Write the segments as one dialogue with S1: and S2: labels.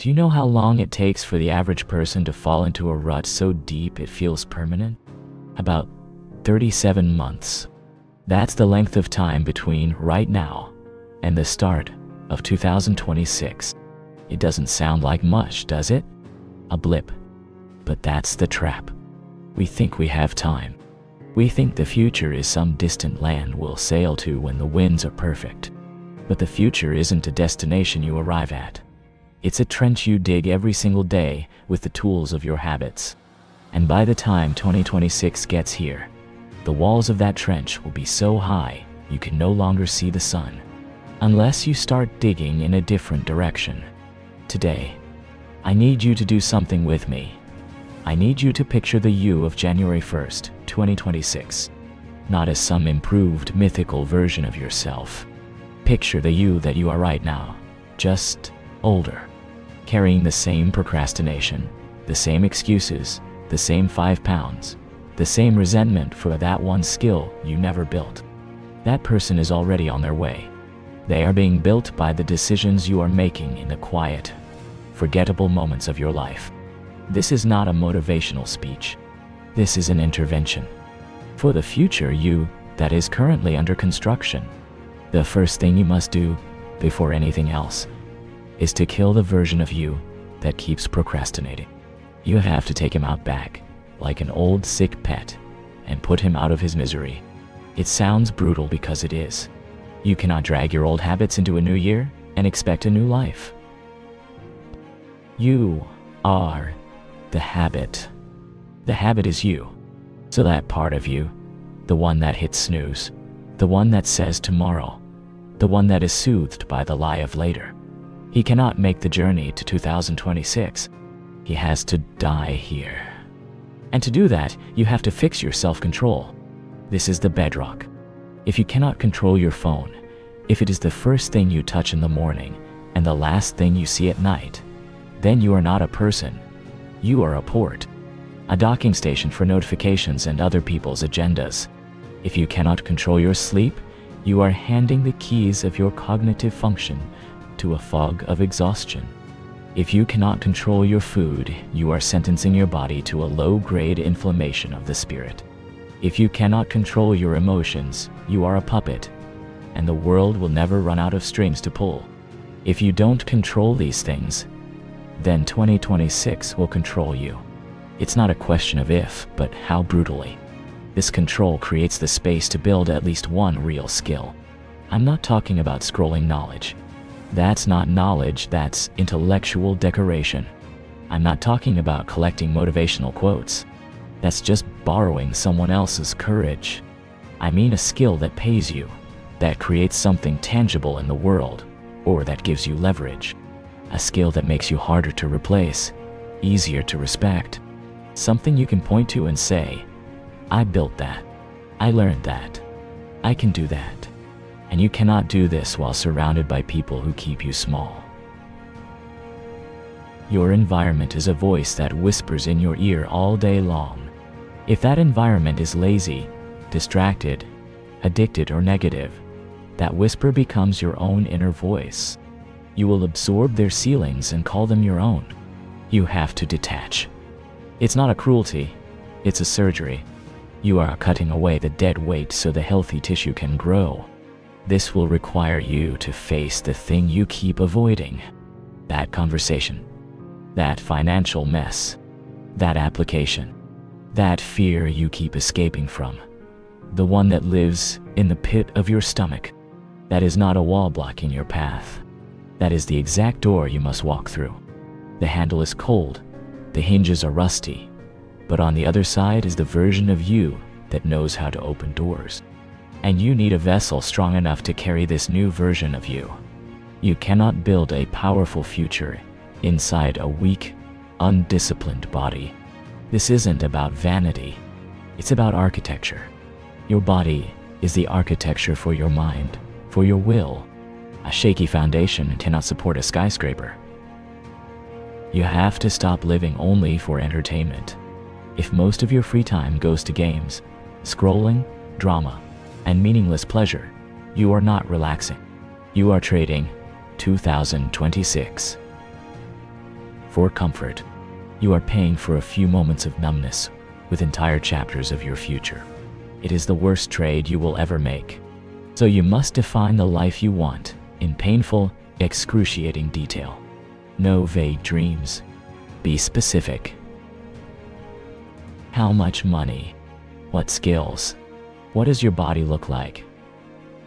S1: Do you know how long it takes for the average person to fall into a rut so deep it feels permanent? About 37 months. That's the length of time between right now and the start of 2026. It doesn't sound like much, does it? A blip. But that's the trap. We think we have time. We think the future is some distant land we'll sail to when the winds are perfect. But the future isn't a destination you arrive at. It's a trench you dig every single day with the tools of your habits. And by the time 2026 gets here, the walls of that trench will be so high you can no longer see the sun, unless you start digging in a different direction. Today, I need you to do something with me. I need you to picture the you of January 1st, 2026, not as some improved mythical version of yourself. Picture the you that you are right now, just older, carrying the same procrastination, the same excuses, the same 5 pounds, the same resentment for that one skill you never built. That person is already on their way. They are being built by the decisions you are making in the quiet, forgettable moments of your life. This is not a motivational speech. This is an intervention. For the future you that is currently under construction, the first thing you must do before anything else is to kill the version of you that keeps procrastinating. You have to take him out back, like an old sick pet, and put him out of his misery. It sounds brutal because it is. You cannot drag your old habits into a new year and expect a new life. You are the habit. The habit is you. So that part of you, the one that hits snooze, the one that says tomorrow, the one that is soothed by the lie of later, he cannot make the journey to 2026. He has to die here. And to do that, you have to fix your self-control. This is the bedrock. If you cannot control your phone, if it is the first thing you touch in the morning and the last thing you see at night, then you are not a person. You are a port, a docking station for notifications and other people's agendas. If you cannot control your sleep, you are handing the keys of your cognitive function to a fog of exhaustion. If you cannot control your food, you are sentencing your body to a low-grade inflammation of the spirit. If you cannot control your emotions, you are a puppet, and the world will never run out of strings to pull. If you don't control these things, then 2026 will control you. It's not a question of if, but how brutally. This control creates the space to build at least one real skill. I'm not talking about scrolling knowledge. That's not knowledge, that's intellectual decoration. I'm not talking about collecting motivational quotes. That's just borrowing someone else's courage. I mean a skill that pays you, that creates something tangible in the world, or that gives you leverage. A skill that makes you harder to replace, easier to respect. Something you can point to and say, I built that. I learned that. I can do that. And you cannot do this while surrounded by people who keep you small. Your environment is a voice that whispers in your ear all day long. If that environment is lazy, distracted, addicted, or negative, that whisper becomes your own inner voice. You will absorb their ceilings and call them your own. You have to detach. It's not a cruelty, it's a surgery. You are cutting away the dead weight so the healthy tissue can grow. This will require you to face the thing you keep avoiding. That conversation, that financial mess, that application, that fear you keep escaping from. The one that lives in the pit of your stomach. That is not a wall blocking your path. That is the exact door you must walk through. The handle is cold, the hinges are rusty, but on the other side is the version of you that knows how to open doors. And you need a vessel strong enough to carry this new version of you. You cannot build a powerful future inside a weak, undisciplined body. This isn't about vanity. It's about architecture. Your body is the architecture for your mind, for your will. A shaky foundation cannot support a skyscraper. You have to stop living only for entertainment. If most of your free time goes to games, scrolling, drama, and meaningless pleasure, you are not relaxing. You are trading 2026. for comfort. You are paying for a few moments of numbness with entire chapters of your future. It is the worst trade you will ever make. So you must define the life you want in painful, excruciating detail. No vague dreams. Be specific. How much money? What skills? What does your body look like?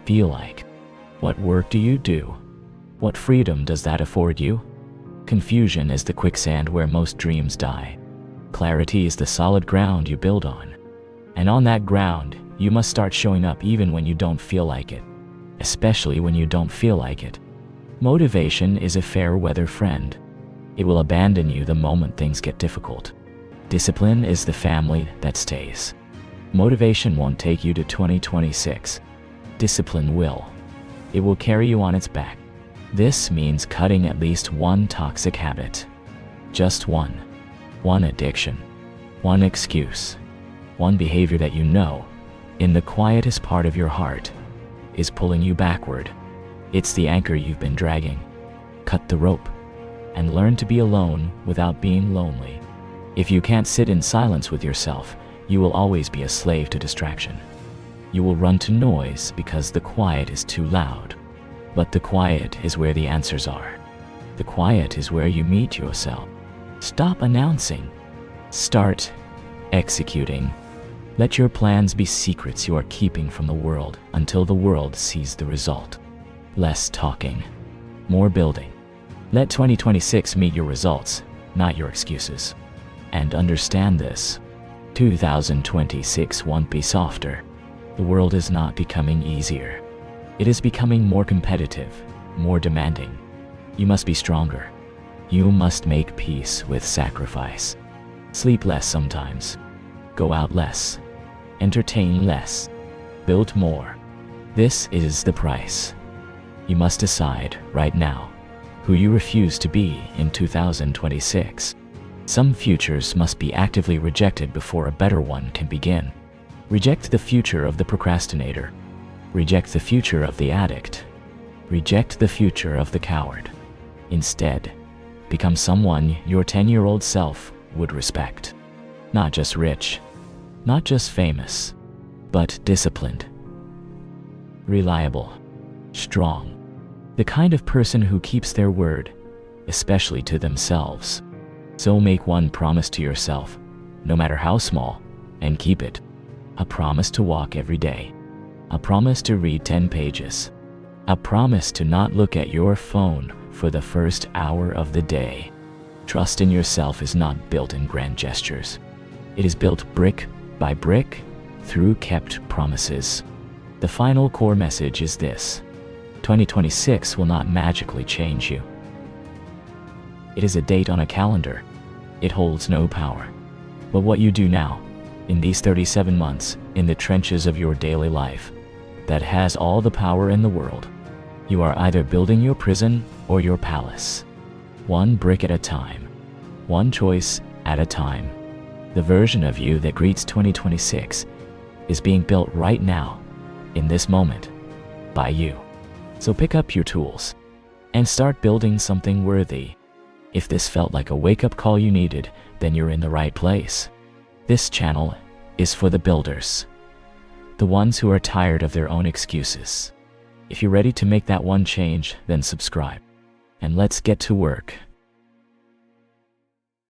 S1: Feel like? What work do you do? What freedom does that afford you? Confusion is the quicksand where most dreams die. Clarity is the solid ground you build on. And on that ground, you must start showing up even when you don't feel like it. Especially when you don't feel like it. Motivation is a fair weather friend. It will abandon you the moment things get difficult. Discipline is the family that stays. Motivation won't take you to 2026. Discipline will. It will carry you on its back. This means cutting at least one toxic habit. Just one. One addiction. One excuse. One behavior that you know, in the quietest part of your heart, is pulling you backward. It's the anchor you've been dragging. Cut the rope and learn to be alone without being lonely. If you can't sit in silence with yourself, you will always be a slave to distraction. You will run to noise because the quiet is too loud. But the quiet is where the answers are. The quiet is where you meet yourself. Stop announcing. Start executing. Let your plans be secrets you are keeping from the world until the world sees the result. Less talking, more building. Let 2026 meet your results, not your excuses. And understand this. 2026 won't be softer. The world is not becoming easier. It is becoming more competitive, more demanding. You must be stronger. You must make peace with sacrifice. Sleep less sometimes. Go out less. Entertain less. Build more. This is the price. You must decide right now who you refuse to be in 2026. Some futures must be actively rejected before a better one can begin. Reject the future of the procrastinator. Reject the future of the addict. Reject the future of the coward. Instead, become someone your 10-year-old self would respect. Not just rich, not just famous, but disciplined, reliable, strong. The kind of person who keeps their word, especially to themselves. So make one promise to yourself, no matter how small, and keep it. A promise to walk every day. A promise to read 10 pages. A promise to not look at your phone for the first hour of the day. Trust in yourself is not built in grand gestures. It is built brick by brick through kept promises. The final core message is this: 2026 will not magically change you. It is a date on a calendar. It holds no power. But what you do now, in these 37 months, in the trenches of your daily life, that has all the power in the world. You are either building your prison or your palace. One brick at a time. One choice at a time. The version of you that greets 2026 is being built right now, in this moment, by you. So pick up your tools and start building something worthy. If this felt like a wake-up call you needed, then you're in the right place. This channel is for the builders, the ones who are tired of their own excuses. If you're ready to make that one change, then subscribe. And let's get to work.